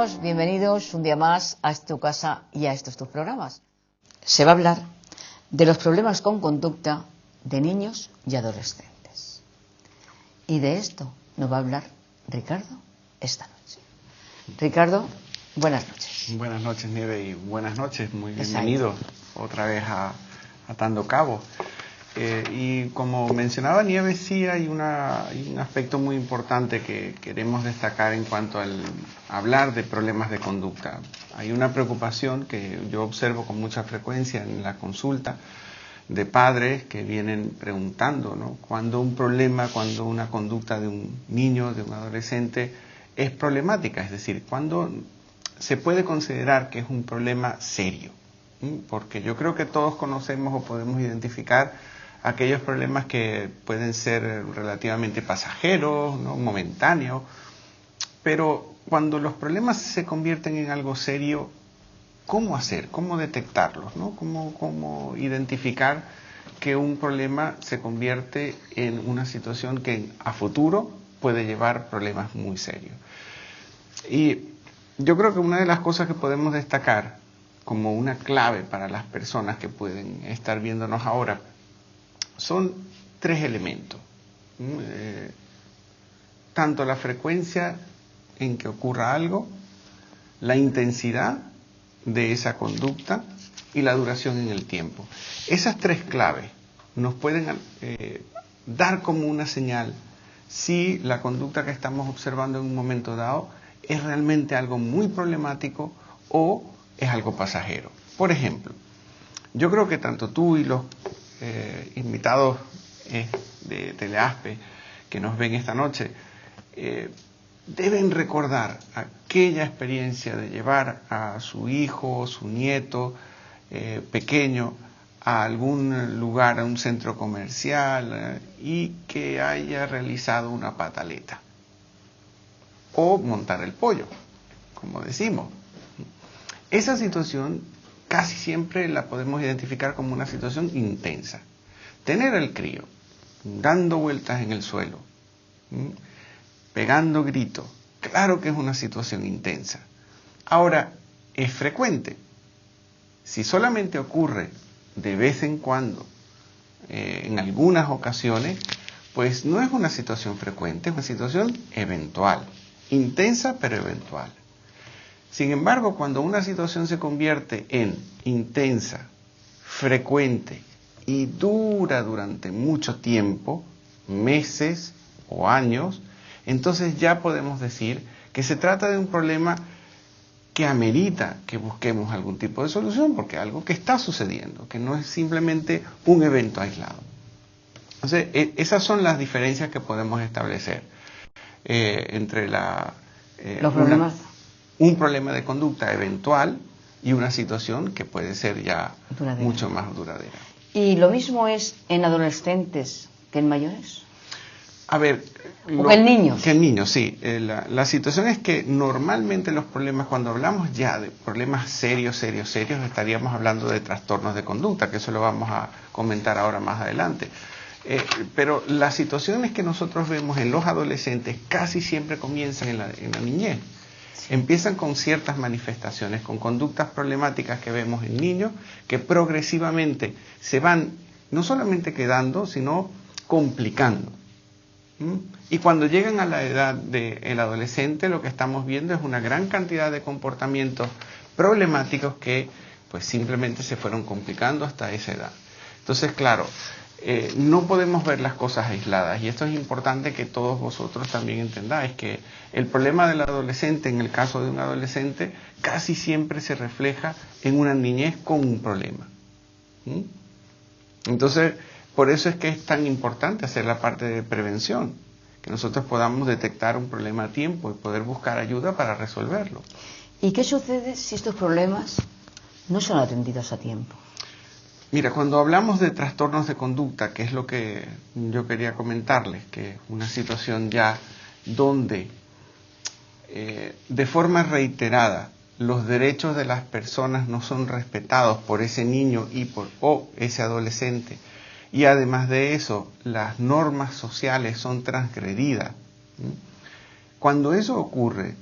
amigos, bienvenidos un día más a tu casa y a estos tus programas. Se va a hablar de los problemas con conducta de niños y adolescentes. Y de esto nos va a hablar Ricardo esta noche. Ricardo, buenas noches. Buenas noches, Nieve, y buenas noches, muy bienvenido otra vez a Atando Cabos. Y como mencionaba Nieves, sí hay un aspecto muy importante que queremos destacar en cuanto al hablar de problemas de conducta. Hay una preocupación que yo observo con mucha frecuencia en la consulta de padres que vienen preguntando, ¿no? Cuando un problema, cuando una conducta de un niño, de un adolescente es problemática, es decir, cuando se puede considerar que es un problema serio. Porque yo creo que todos conocemos o podemos identificar aquellos problemas que pueden ser relativamente pasajeros, ¿no? Momentáneos, pero cuando los problemas se convierten en algo serio, ¿cómo hacer? ¿Cómo detectarlos? ¿No? ¿Cómo identificar que un problema se convierte en una situación que a futuro puede llevar problemas muy serios? Y yo creo que una de las cosas que podemos destacar como una clave para las personas que pueden estar viéndonos ahora son tres elementos. Tanto la frecuencia en que ocurra algo, la intensidad de esa conducta y la duración en el tiempo. Esas tres claves nos pueden dar como una señal si la conducta que estamos observando en un momento dado es realmente algo muy problemático o es algo pasajero. Por ejemplo, yo creo que tanto tú y los invitados de Teleaspe que nos ven esta noche deben recordar aquella experiencia de llevar a su hijo o su nieto pequeño a algún lugar, a un centro comercial y que haya realizado una pataleta o montar el pollo, como decimos. Esa situación casi siempre la podemos identificar como una situación intensa. Tener al crío dando vueltas en el suelo, pegando gritos, claro que es una situación intensa. Ahora, ¿es frecuente? Si solamente ocurre de vez en cuando, en algunas ocasiones, pues no es una situación frecuente, es una situación eventual, intensa pero eventual. Sin embargo, cuando una situación se convierte en intensa, frecuente y dura durante mucho tiempo, meses o años, entonces ya podemos decir que se trata de un problema que amerita que busquemos algún tipo de solución, porque es algo que está sucediendo, que no es simplemente un evento aislado. Entonces, esas son las diferencias que podemos establecer entre los problemas. Un problema de conducta eventual y una situación que puede ser ya duradera, mucho más duradera. ¿Y lo mismo es en adolescentes que en mayores? A ver, ¿O que en niños? Que en niños, sí. La situación es que normalmente los problemas, cuando hablamos ya de problemas serios, estaríamos hablando de trastornos de conducta, que eso lo vamos a comentar ahora más adelante. Pero las situaciones que nosotros vemos en los adolescentes casi siempre comienzan en la niñez. Empiezan con ciertas manifestaciones, con conductas problemáticas que vemos en niños, que progresivamente se van no solamente quedando, sino complicando. Y cuando llegan a la edad del adolescente, lo que estamos viendo es una gran cantidad de comportamientos problemáticos que pues simplemente se fueron complicando hasta esa edad. Entonces, claro, no podemos ver las cosas aisladas, y esto es importante que todos vosotros también entendáis, que el problema del adolescente, en el caso de un adolescente, casi siempre se refleja en una niñez con un problema. Entonces, por eso es que es tan importante hacer la parte de prevención, que nosotros podamos detectar un problema a tiempo y poder buscar ayuda para resolverlo. ¿Y qué sucede si estos problemas no son atendidos a tiempo? Mira, cuando hablamos de trastornos de conducta, que es lo que yo quería comentarles, que es una situación ya donde de forma reiterada los derechos de las personas no son respetados por ese niño o ese adolescente, y además de eso las normas sociales son transgredidas. Cuando eso ocurre,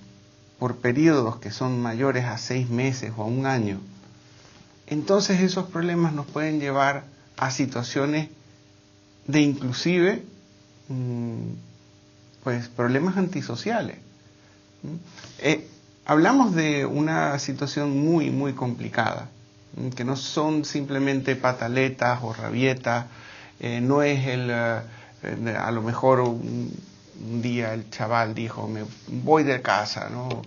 por periodos que son mayores a 6 meses o a 1 año, entonces esos problemas nos pueden llevar a situaciones de inclusive pues problemas antisociales. Hablamos de una situación muy, muy complicada, que no son simplemente pataletas o rabietas, no es a lo mejor un día el chaval dijo, me voy de casa, ¿no?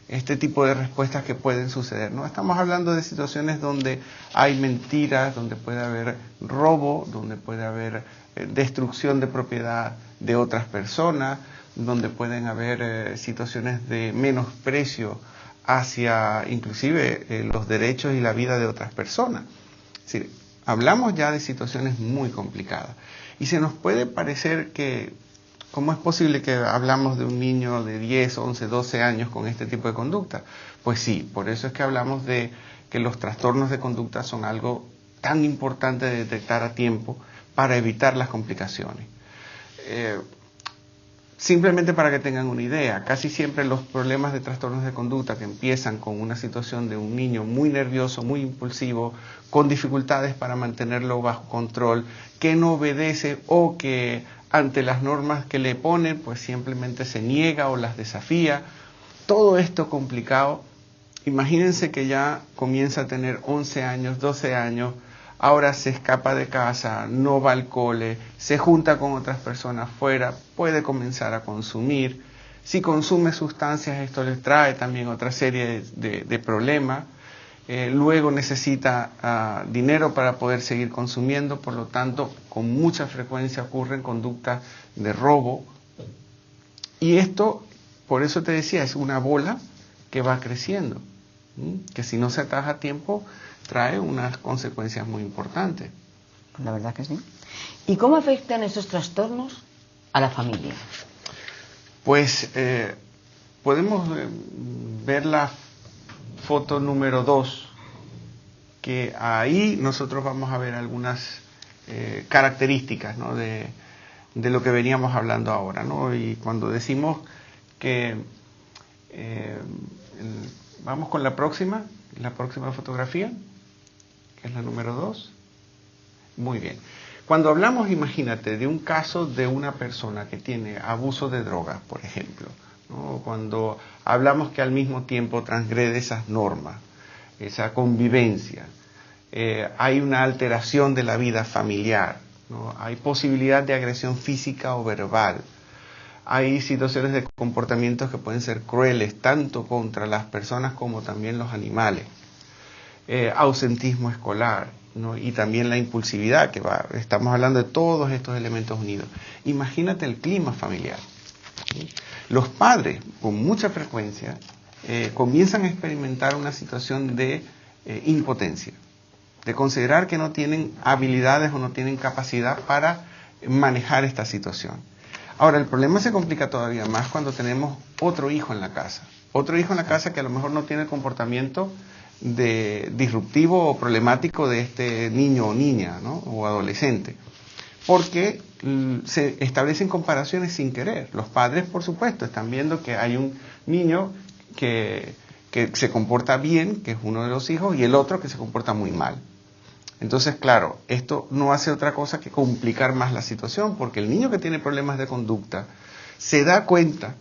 Este tipo de respuestas que pueden suceder, ¿no? Estamos hablando de situaciones donde hay mentiras, donde puede haber robo, donde puede haber destrucción de propiedad de otras personas, donde pueden haber situaciones de menosprecio hacia inclusive los derechos y la vida de otras personas. Es decir, hablamos ya de situaciones muy complicadas y se nos puede parecer que ¿cómo es posible que hablamos de un niño de 10, 11, 12 años con este tipo de conducta? Pues sí, por eso es que hablamos de que los trastornos de conducta son algo tan importante de detectar a tiempo para evitar las complicaciones. Simplemente para que tengan una idea, casi siempre los problemas de trastornos de conducta que empiezan con una situación de un niño muy nervioso, muy impulsivo, con dificultades para mantenerlo bajo control, que no obedece o que ante las normas que le ponen, pues simplemente se niega o las desafía. Todo esto complicado, imagínense que ya comienza a tener 11 años, 12 años, ahora se escapa de casa, no va al cole, se junta con otras personas fuera, puede comenzar a consumir. Si consume sustancias, esto le trae también otra serie de problemas. Luego necesita dinero para poder seguir consumiendo, por lo tanto, con mucha frecuencia ocurren conductas de robo. Y esto, por eso te decía, es una bola que va creciendo, que si no se ataja a tiempo, trae unas consecuencias muy importantes. La verdad que sí. ¿Y cómo afectan esos trastornos a la familia? Pues podemos ver la foto número 2, que ahí nosotros vamos a ver algunas características, ¿no? de lo que veníamos hablando ahora, ¿no? Y cuando decimos que vamos con la próxima fotografía, que es la número 2. Muy bien. Cuando hablamos, imagínate, de un caso de una persona que tiene abuso de drogas, por ejemplo, ¿no? Cuando hablamos que al mismo tiempo transgrede esas normas, esa convivencia, hay una alteración de la vida familiar, ¿no? Hay posibilidad de agresión física o verbal, hay situaciones de comportamientos que pueden ser crueles, tanto contra las personas como también los animales, ausentismo escolar, ¿no? Y también la impulsividad, estamos hablando de todos estos elementos unidos. Imagínate el clima familiar. ¿Sí? Los padres, con mucha frecuencia, comienzan a experimentar una situación de impotencia, de considerar que no tienen habilidades o no tienen capacidad para manejar esta situación. Ahora, el problema se complica todavía más cuando tenemos otro hijo en la casa. Otro hijo en la casa que a lo mejor no tiene el comportamiento disruptivo o problemático de este niño o niña, ¿no? O adolescente. Porque se establecen comparaciones sin querer. Los padres, por supuesto, están viendo que hay un niño que se comporta bien, que es uno de los hijos, y el otro que se comporta muy mal. Entonces, claro, esto no hace otra cosa que complicar más la situación, porque el niño que tiene problemas de conducta se da cuenta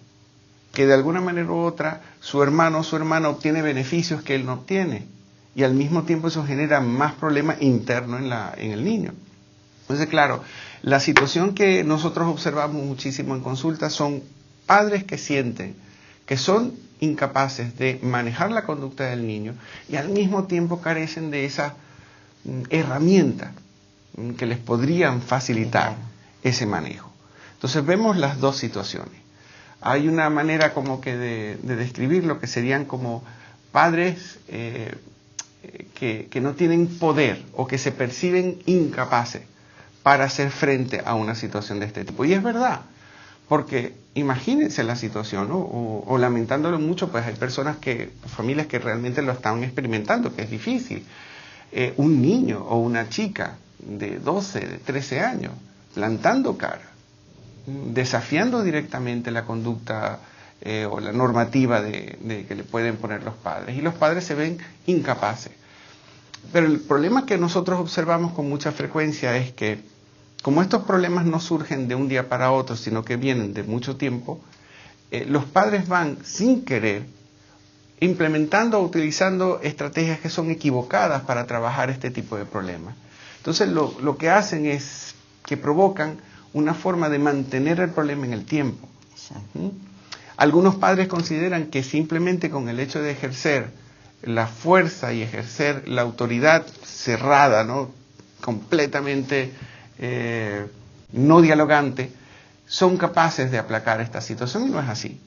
que de alguna manera u otra su hermano o su hermana obtiene beneficios que él no obtiene, y al mismo tiempo eso genera más problemas internos en el niño. Entonces, claro, la situación que nosotros observamos muchísimo en consulta son padres que sienten que son incapaces de manejar la conducta del niño y al mismo tiempo carecen de esa herramientas que les podrían facilitar ese manejo. Entonces vemos las dos situaciones. Hay una manera como que de describirlo que serían como padres que no tienen poder o que se perciben incapaces para hacer frente a una situación de este tipo. Y es verdad, porque imagínense la situación, ¿no? O lamentándolo mucho, pues hay familias que realmente lo están experimentando, que es difícil. Un niño o una chica de 12, de 13 años, plantando cara, desafiando directamente la conducta o la normativa de que le pueden poner los padres. Y los padres se ven incapaces. Pero el problema que nosotros observamos con mucha frecuencia es que, como estos problemas no surgen de un día para otro, sino que vienen de mucho tiempo, los padres van sin querer implementando o utilizando estrategias que son equivocadas para trabajar este tipo de problemas. Entonces lo que hacen es que provocan una forma de mantener el problema en el tiempo. ¿Mm? Algunos padres consideran que simplemente con el hecho de ejercer la fuerza y ejercer la autoridad cerrada, ¿no?, completamente no dialogante, son capaces de aplacar esta situación, y no es así,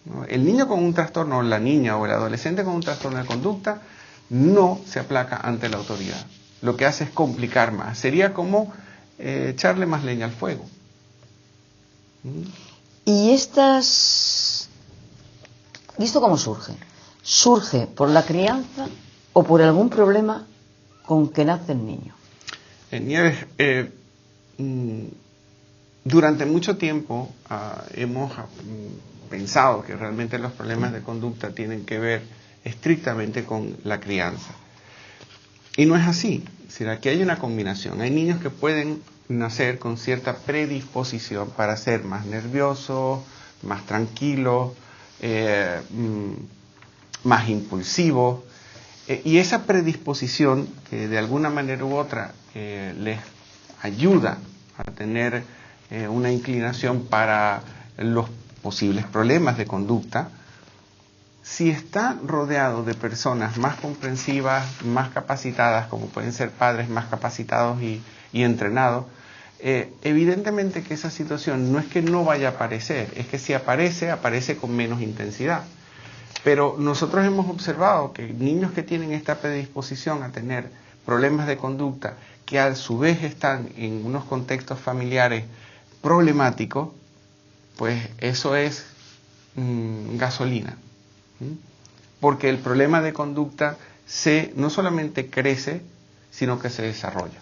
¿no? El niño con un trastorno, la niña o el adolescente con un trastorno de conducta, no se aplaca ante la autoridad. Lo que hace es complicar más. Sería como echarle más leña al fuego. ¿Y esto cómo surge? ¿Surge por la crianza o por algún problema con que nace el niño? Nieves, durante mucho tiempo hemos pensado que realmente los problemas de conducta tienen que ver estrictamente con la crianza. Y no es así. Es decir, aquí hay una combinación. Hay niños que pueden nacer con cierta predisposición para ser más nerviosos, más tranquilos, más impulsivos. Y esa predisposición, que de alguna manera u otra les ayuda a tener una inclinación para los posibles problemas de conducta, si está rodeado de personas más comprensivas, más capacitadas, como pueden ser padres más capacitados y entrenados, evidentemente que esa situación no es que no vaya a aparecer, es que si aparece, aparece con menos intensidad. Pero nosotros hemos observado que niños que tienen esta predisposición a tener problemas de conducta, que a su vez están en unos contextos familiares problemáticos, pues eso es gasolina. Porque el problema de conducta no solamente crece, sino que se desarrolla.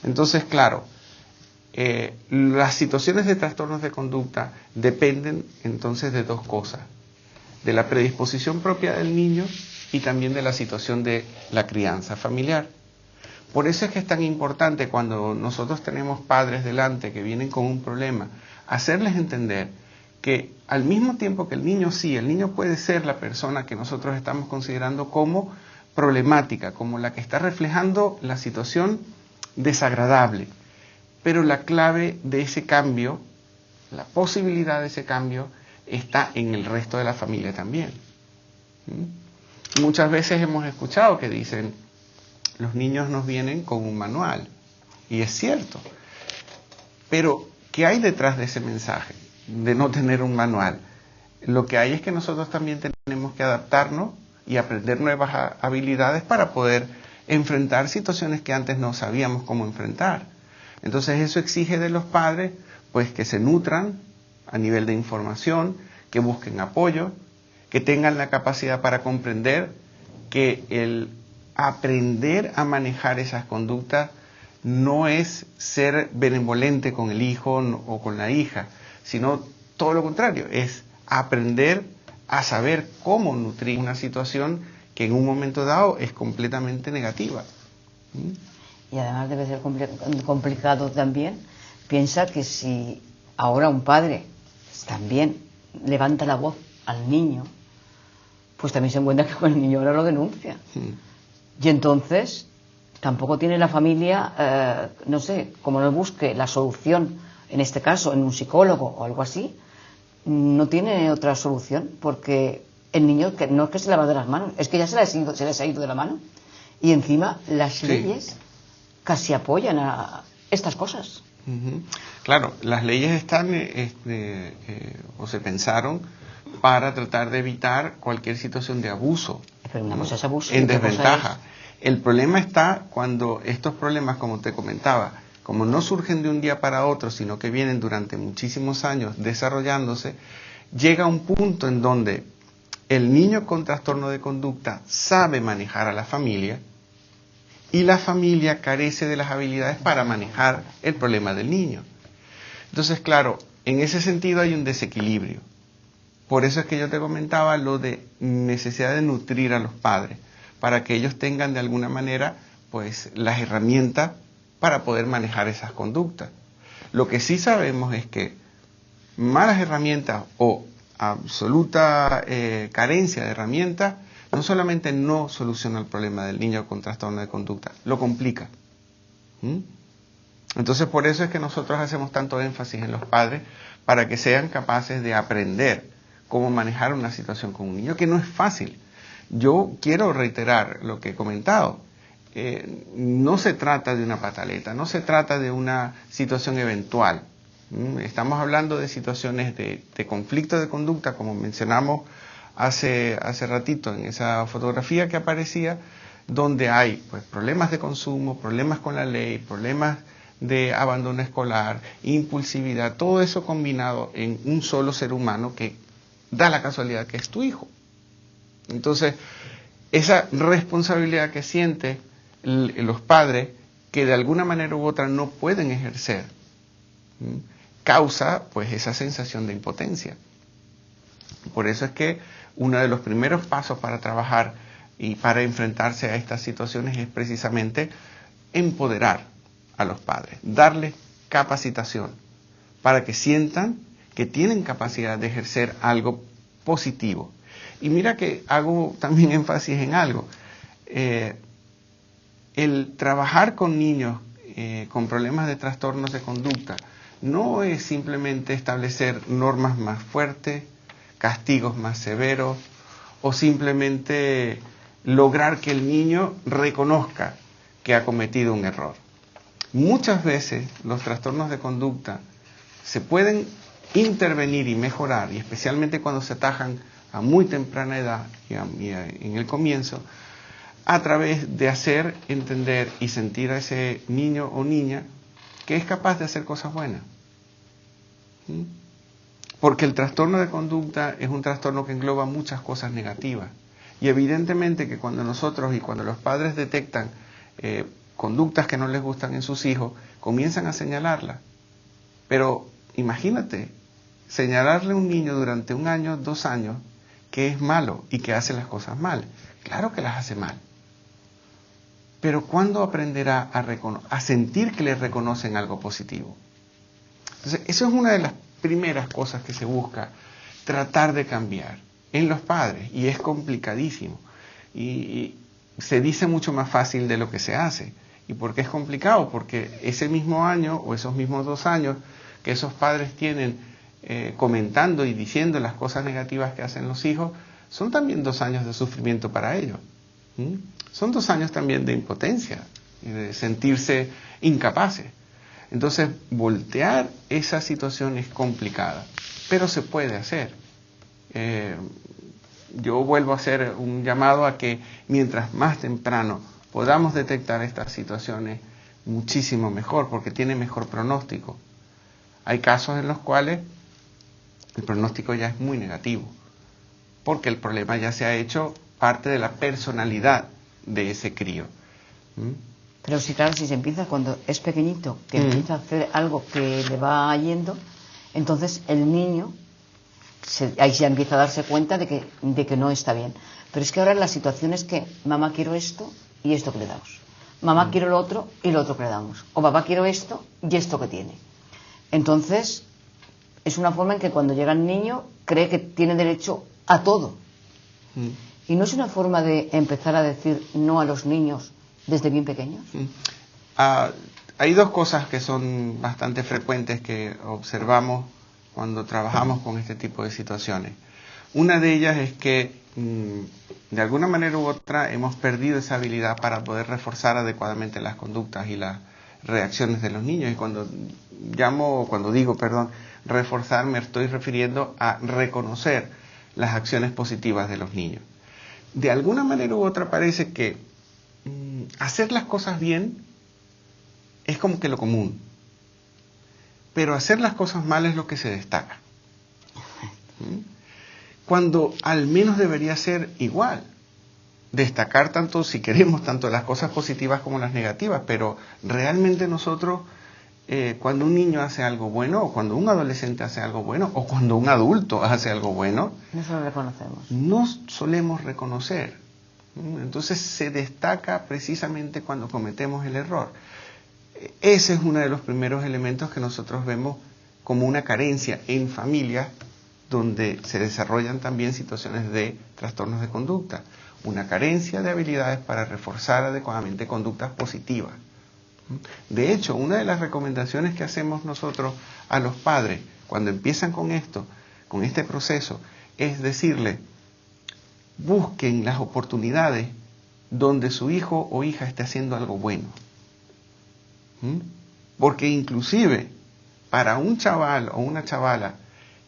Entonces, claro, las situaciones de trastornos de conducta dependen entonces de dos cosas: de la predisposición propia del niño y también de la situación de la crianza familiar. Por eso es que es tan importante, cuando nosotros tenemos padres delante que vienen con un problema, hacerles entender que al mismo tiempo que el niño puede ser la persona que nosotros estamos considerando como problemática, como la que está reflejando la situación desagradable. Pero la clave de ese cambio, la posibilidad de ese cambio, está en el resto de la familia también. Muchas veces hemos escuchado que dicen: los niños nos vienen con un manual. Y es cierto. Pero, ¿qué hay detrás de ese mensaje de no tener un manual? Lo que hay es que nosotros también tenemos que adaptarnos y aprender nuevas habilidades para poder enfrentar situaciones que antes no sabíamos cómo enfrentar. Entonces eso exige de los padres, pues, que se nutran a nivel de información, que busquen apoyo, que tengan la capacidad para comprender que el aprender a manejar esas conductas no es ser benevolente con el hijo o con la hija, sino todo lo contrario, es aprender a saber cómo nutrir una situación que en un momento dado es completamente negativa. Y además debe ser complicado también. Piensa que si ahora un padre también levanta la voz al niño, pues también se encuentra que el niño ahora lo denuncia. Y entonces tampoco tiene la familia, no sé, como no busque la solución, en este caso en un psicólogo o algo así, no tiene otra solución, porque el niño no es que se le va de las manos, es que ya se les ha ido de la mano. Y encima las leyes casi apoyan a estas cosas. Claro, las leyes están o se pensaron para tratar de evitar cualquier situación de abuso. Pero una cosa es abuso, en desventaja. El problema está cuando estos problemas, como te comentaba, como no surgen de un día para otro, sino que vienen durante muchísimos años desarrollándose, llega un punto en donde el niño con trastorno de conducta sabe manejar a la familia y la familia carece de las habilidades para manejar el problema del niño. Entonces, claro, en ese sentido hay un desequilibrio. Por eso es que yo te comentaba lo de necesidad de nutrir a los padres, para que ellos tengan de alguna manera pues las herramientas para poder manejar esas conductas. Lo que sí sabemos es que malas herramientas o absoluta carencia de herramientas no solamente no soluciona el problema del niño con trastorno de conducta, lo complica. Entonces por eso es que nosotros hacemos tanto énfasis en los padres para que sean capaces de aprender cómo manejar una situación con un niño, que no es fácil. Yo quiero reiterar lo que he comentado. No se trata de una pataleta, no se trata de una situación eventual. Estamos hablando de situaciones de conflicto de conducta, como mencionamos hace ratito en esa fotografía que aparecía, donde hay pues problemas de consumo, problemas con la ley, problemas de abandono escolar, impulsividad, todo eso combinado en un solo ser humano que da la casualidad que es tu hijo. Entonces, esa responsabilidad que sienten los padres, que de alguna manera u otra no pueden ejercer, causa pues esa sensación de impotencia. Por eso es que uno de los primeros pasos para trabajar y para enfrentarse a estas situaciones es precisamente empoderar a los padres, darles capacitación para que sientan que tienen capacidad de ejercer algo positivo. Y mira que hago también énfasis en algo. El trabajar con niños con problemas de trastornos de conducta no es simplemente establecer normas más fuertes, castigos más severos, o simplemente lograr que el niño reconozca que ha cometido un error. Muchas veces los trastornos de conducta se pueden intervenir y mejorar, y especialmente cuando se atajan a muy temprana edad y en el comienzo, a través de hacer entender y sentir a ese niño o niña que es capaz de hacer cosas buenas. Porque el trastorno de conducta es un trastorno que engloba muchas cosas negativas. Y evidentemente que cuando nosotros y cuando los padres detectan conductas que no les gustan en sus hijos, comienzan a señalarlas. Pero imagínate, señalarle a un niño durante 1 año, 2 años, que es malo y que hace las cosas mal. Claro que las hace mal. Pero ¿cuándo aprenderá a sentir que le reconocen algo positivo? Entonces, eso es una de las primeras cosas que se busca tratar de cambiar en los padres, y es complicadísimo. Y se dice mucho más fácil de lo que se hace. ¿Y por qué es complicado? Porque ese mismo año o esos mismos 2 años que esos padres tienen comentando y diciendo las cosas negativas que hacen los hijos, son también 2 años de sufrimiento para ellos. Son 2 años también de impotencia y de sentirse incapaces. Entonces, voltear esa situación es complicada, pero se puede hacer. Yo vuelvo a hacer un llamado a que mientras más temprano podamos detectar estas situaciones, muchísimo mejor, porque tiene mejor pronóstico. Hay casos en los cuales el pronóstico ya es muy negativo, porque el problema ya se ha hecho parte de la personalidad de ese crío. Pero sí, claro, si se empieza cuando es pequeñito, que empieza a hacer algo que le va yendo, entonces el niño ahí se empieza a darse cuenta de que no está bien. Pero es que ahora la situación es que mamá quiero esto y esto que le damos. Mamá quiero lo otro y lo otro que le damos. O papá quiero esto y esto que tiene. Entonces es una forma en que cuando llega el niño cree que tiene derecho a todo. Y no es una forma de empezar a decir no a los niños desde bien pequeños. Hay 2 cosas que son bastante frecuentes que observamos cuando trabajamos con este tipo de situaciones. Una de ellas es que de alguna manera u otra hemos perdido esa habilidad para poder reforzar adecuadamente las conductas y las reacciones de los niños. Y cuando digo reforzar, me estoy refiriendo a reconocer las acciones positivas de los niños. De alguna manera u otra parece que hacer las cosas bien es como que lo común, pero hacer las cosas mal es lo que se destaca. Cuando al menos debería ser igual, destacar tanto, si queremos, tanto las cosas positivas como las negativas, pero realmente nosotros cuando un niño hace algo bueno, o cuando un adolescente hace algo bueno, o cuando un adulto hace algo bueno, no solo reconocemos. No solemos reconocer. Entonces se destaca precisamente cuando cometemos el error. Ese es uno de los primeros elementos que nosotros vemos como una carencia en familias donde se desarrollan también situaciones de trastornos de conducta. Una carencia de habilidades para reforzar adecuadamente conductas positivas. De hecho, una de las recomendaciones que hacemos nosotros a los padres cuando empiezan con esto, con este proceso, es decirle, busquen las oportunidades donde su hijo o hija esté haciendo algo bueno. Porque inclusive para un chaval o una chavala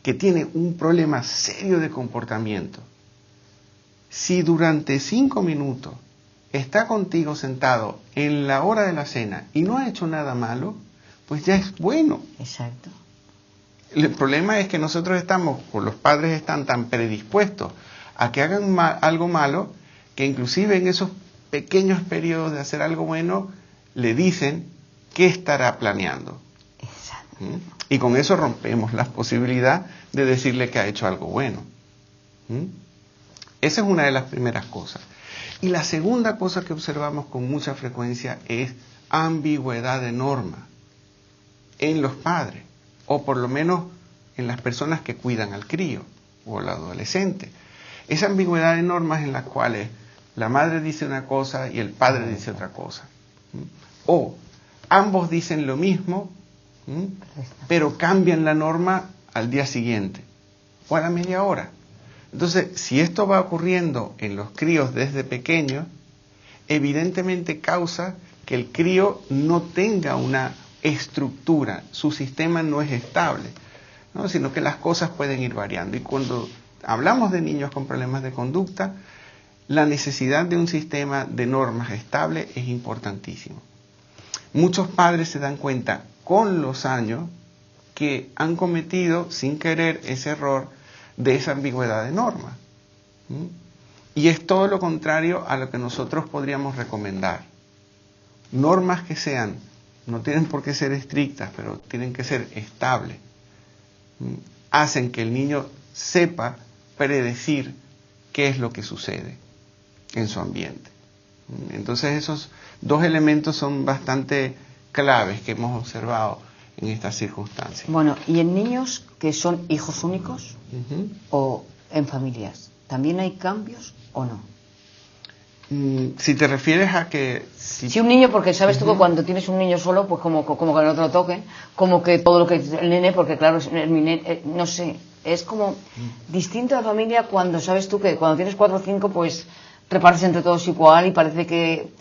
que tiene un problema serio de comportamiento, si durante 5 minutos está contigo sentado en la hora de la cena y no ha hecho nada malo, pues ya es bueno. Exacto. El problema es que nosotros estamos, o los padres están tan predispuestos a que hagan algo malo, que inclusive en esos pequeños periodos de hacer algo bueno, le dicen qué estará planeando. Exacto. Y con eso rompemos la posibilidad de decirle que ha hecho algo bueno. Esa es una de las primeras cosas. Y la segunda cosa que observamos con mucha frecuencia es ambigüedad de norma en los padres, o por lo menos en las personas que cuidan al crío o al adolescente. Esa ambigüedad de normas en las cuales la madre dice una cosa y el padre dice otra cosa. O ambos dicen lo mismo, pero cambian la norma al día siguiente o a la media hora. Entonces, si esto va ocurriendo en los críos desde pequeños, evidentemente causa que el crío no tenga una estructura, su sistema no es estable, ¿no? Sino que las cosas pueden ir variando. Y cuando hablamos de niños con problemas de conducta, la necesidad de un sistema de normas estable es importantísimo. Muchos padres se dan cuenta con los años que han cometido sin querer ese error de esa ambigüedad de normas. Y es todo lo contrario a lo que nosotros podríamos recomendar. Normas que sean, no tienen por qué ser estrictas, pero tienen que ser estables. Hacen que el niño sepa predecir qué es lo que sucede en su ambiente. Entonces esos dos elementos son bastante claves que hemos observado en estas circunstancias. Bueno, ¿y en niños que son hijos únicos o en familias? ¿También hay cambios o no? Si te refieres a que... Si un niño, porque sabes tú que cuando tienes un niño solo, pues como que no te lo toquen, como que todo lo que el nene, porque claro, es mi nene, no sé, es como distinto a la familia cuando sabes tú que cuando tienes 4 o 5, pues repartes entre todos igual y parece que...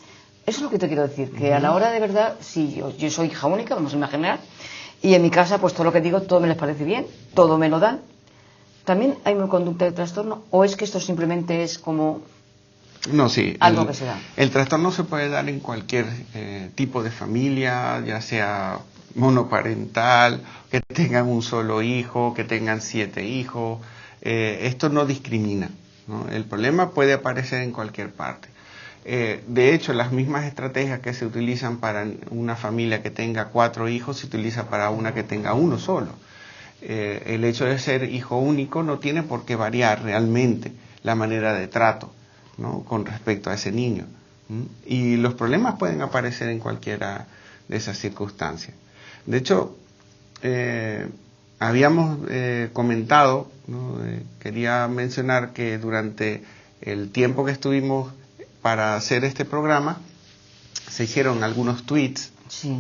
Eso es lo que te quiero decir, que a la hora de verdad, si yo soy hija única, vamos a imaginar, y en mi casa pues todo lo que digo, todo me les parece bien, todo me lo dan. ¿También hay una conducta de trastorno o es que esto simplemente es como... No, sí. Algo que se da. El trastorno se puede dar en cualquier tipo de familia, ya sea monoparental, que tengan un solo hijo, que tengan 7 hijos. Esto no discrimina, ¿no? El problema puede aparecer en cualquier parte. De hecho, las mismas estrategias que se utilizan para una familia que tenga 4 hijos se utiliza para una que tenga uno solo. El hecho de ser hijo único no tiene por qué variar realmente la manera de trato, ¿no? Con respecto a ese niño. Y los problemas pueden aparecer en cualquiera de esas circunstancias. De hecho, habíamos comentado, ¿no? Quería mencionar que durante el tiempo que estuvimos para hacer este programa, se hicieron algunos tweets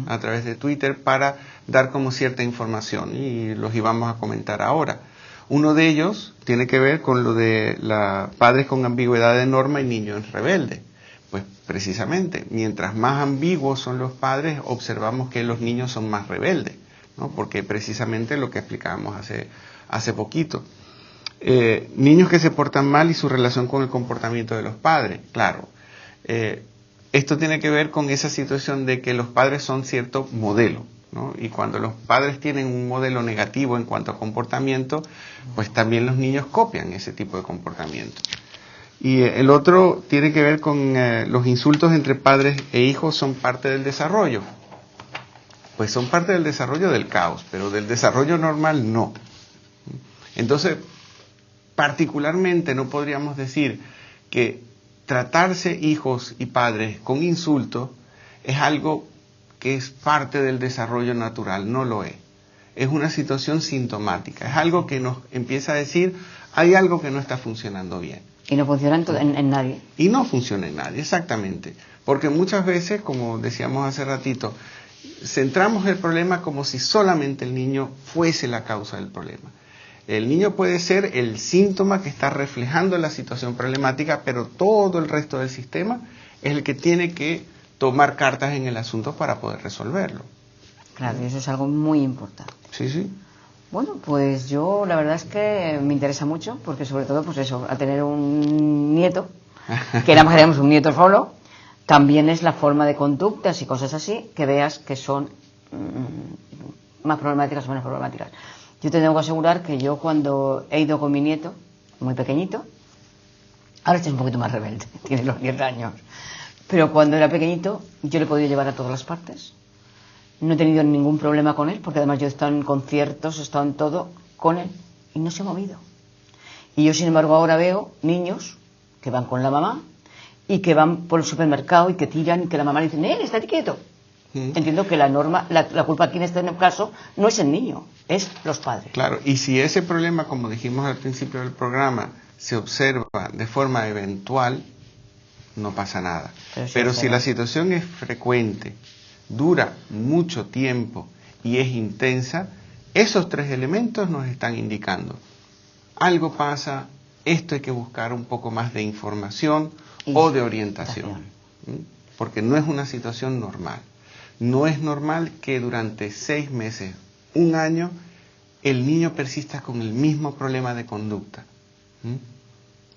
a través de Twitter para dar como cierta información y los íbamos a comentar ahora. Uno de ellos tiene que ver con lo de padres con ambigüedad de norma y niños rebeldes. Pues precisamente, mientras más ambiguos son los padres, observamos que los niños son más rebeldes, ¿no? Porque precisamente lo que explicábamos hace poquito. Niños que se portan mal y su relación con el comportamiento de los padres. Claro, esto tiene que ver con esa situación de que los padres son cierto modelo, ¿no? Y cuando los padres tienen un modelo negativo en cuanto a comportamiento, pues también los niños copian ese tipo de comportamiento. Y el otro tiene que ver con los insultos entre padres e hijos son parte del desarrollo. pues son parte del desarrollo del caos, pero del desarrollo normal no. Entonces, particularmente no podríamos decir que tratarse hijos y padres con insultos es algo que es parte del desarrollo natural, no lo es. Es una situación sintomática, es algo que nos empieza a decir, hay algo que no está funcionando bien. Y no funciona en nadie. Y no funciona en nadie, exactamente. Porque muchas veces, como decíamos hace ratito, centramos el problema como si solamente el niño fuese la causa del problema. El niño puede ser el síntoma que está reflejando la situación problemática, pero todo el resto del sistema es el que tiene que tomar cartas en el asunto para poder resolverlo. Claro, y eso es algo muy importante. Sí, sí. Bueno, pues yo la verdad es que me interesa mucho, porque sobre todo, pues eso, al tener un nieto, que nada más queríamos un nieto solo, también es la forma de conductas y cosas así, que veas que son más problemáticas o menos problemáticas. Yo te tengo que asegurar que yo cuando he ido con mi nieto, muy pequeñito, ahora este es un poquito más rebelde, tiene los 10 años, pero cuando era pequeñito yo le he podido llevar a todas las partes. No he tenido ningún problema con él, porque además yo he estado en conciertos, he estado en todo con él y no se ha movido. Y yo, sin embargo, ahora veo niños que van con la mamá y que van por el supermercado y que tiran y que la mamá le dice, estate quieto. Entiendo que la norma, la culpa aquí en este caso no es el niño, es los padres. Claro, y si ese problema, como dijimos al principio del programa, se observa de forma eventual, no pasa nada. Pero si la situación es frecuente, dura mucho tiempo y es intensa, esos tres elementos nos están indicando algo pasa, esto hay que buscar un poco más de información o de orientación, porque no es una situación normal. No es normal que durante 6 meses, 1 año, el niño persista con el mismo problema de conducta.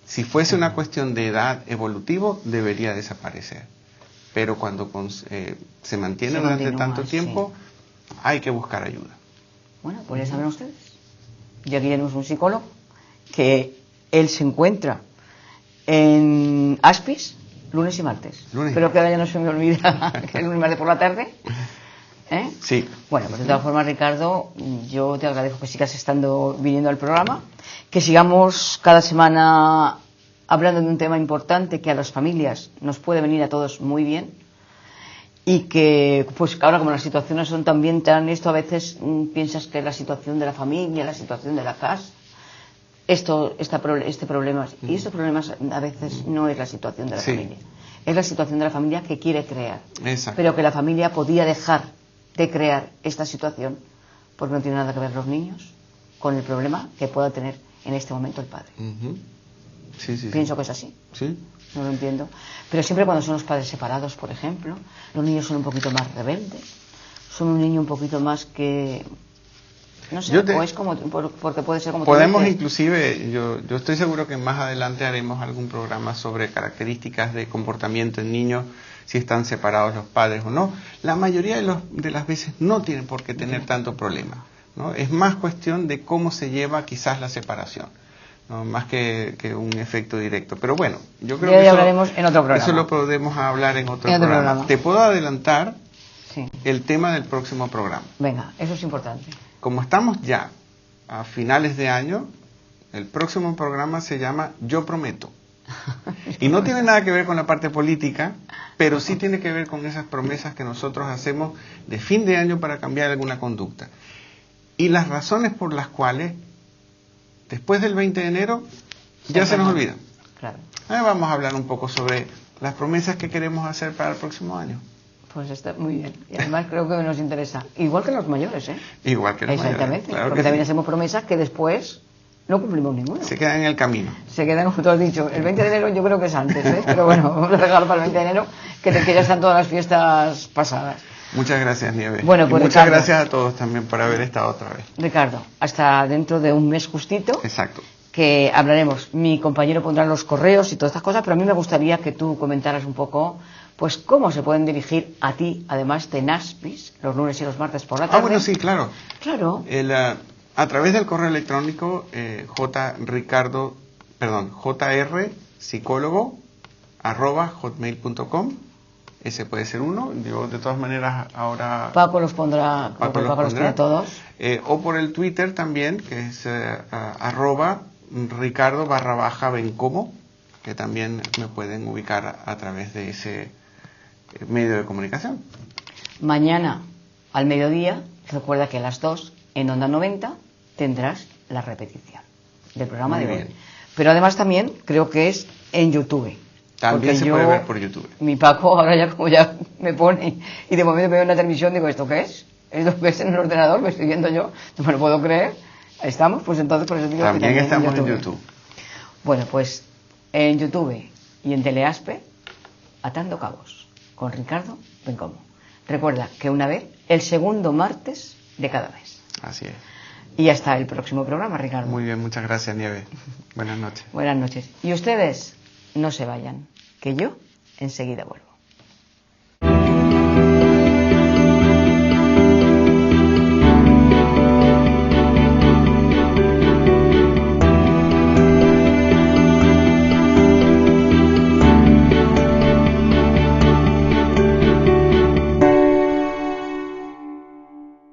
Si fuese una cuestión de edad evolutivo, debería desaparecer. Pero cuando se mantiene durante tanto tiempo, hay que buscar ayuda. Bueno, pues ya saben ustedes. Y aquí tenemos un psicólogo que él se encuentra en Aspis lunes y martes. Pero que ahora ya no se me olvida que es lunes y martes por la tarde. Sí. Bueno, pues de todas formas, Ricardo, yo te agradezco que sigas viniendo al programa, que sigamos cada semana hablando de un tema importante que a las familias nos puede venir a todos muy bien, y que pues ahora como las situaciones son también tan esto, a veces piensas que la situación de la familia, la situación de la casa, este problema, y estos problemas a veces no es la situación de la familia, es la situación de la familia que quiere crear. Exacto. Pero que la familia podía dejar de crear esta situación porque no tiene nada que ver los niños con el problema que pueda tener en este momento el padre. Pienso que es así. Sí. No lo entiendo. Pero siempre cuando son los padres separados, por ejemplo, los niños son un poquito más rebeldes, son un niño un poquito más que... No sé, o es como... Porque puede ser como... Podemos inclusive, yo estoy seguro que más adelante haremos algún programa sobre características de comportamiento en niños, si están separados los padres o no. La mayoría de las veces no tienen por qué tener tanto problema, ¿no? Es más cuestión de cómo se lleva quizás la separación, ¿no? Más que un efecto directo. Pero bueno, yo creo que hablaremos en otro programa. Eso lo podemos hablar en otro programa. Te puedo adelantar el tema del próximo programa. Venga, eso es importante. Como estamos ya a finales de año, el próximo programa se llama Yo Prometo. Y no tiene nada que ver con la parte política, pero sí tiene que ver con esas promesas que nosotros hacemos de fin de año para cambiar alguna conducta. Y las razones por las cuales después del 20 de enero ya se nos olvida. Claro. Ahora vamos a hablar un poco sobre las promesas que queremos hacer para el próximo año. Pues está muy bien. Y además creo que nos interesa. Igual que los mayores, ¿eh? Igual que los mayores. Exactamente. Claro, porque también hacemos promesas que después no cumplimos ninguna. Se quedan en el camino. Se quedan, como tú has dicho. El 20 de enero yo creo que es antes, ¿eh? Pero bueno, vamos a dejarlo para el 20 de enero, que ya están todas las fiestas pasadas. Muchas gracias, Nieves. Bueno, pues, y muchas gracias a todos también por haber estado otra vez. Ricardo, hasta dentro de un mes justito. Exacto. Que hablaremos. Mi compañero pondrá los correos y todas estas cosas, pero a mí me gustaría que tú comentaras un poco, pues, cómo se pueden dirigir a ti, además de Naspis, los lunes y los martes por la tarde. Bueno, sí, claro. Claro. A través del correo electrónico jrpsicólogo@hotmail.com. Ese puede ser uno. Yo, de todas maneras, ahora... Paco los pondrá, Paco los pone todos. O por el Twitter también, que es @Ricardo_Bencomo, que también me pueden ubicar a través de ese medio de comunicación. Mañana, al mediodía, recuerda que a las 2, en Onda 90, tendrás la repetición del programa de hoy. Pero además también creo que es en YouTube. También se puede ver por YouTube. Mi Paco ahora ya como ya me pone y de momento veo en la televisión, digo, ¿esto qué es? ¿Esto qué es en el ordenador? Me estoy viendo yo, no me lo puedo creer. Ahí estamos, pues entonces por eso digo también que estamos en YouTube. Bueno, pues en YouTube y en Teleaspe, Atando Cabos, con Ricardo Bencomo. Recuerda que una vez, el segundo martes de cada mes. Así es. Y hasta el próximo programa, Ricardo. Muy bien, muchas gracias, Nieves. Buenas noches. Buenas noches. Y ustedes, no se vayan, que yo enseguida vuelvo.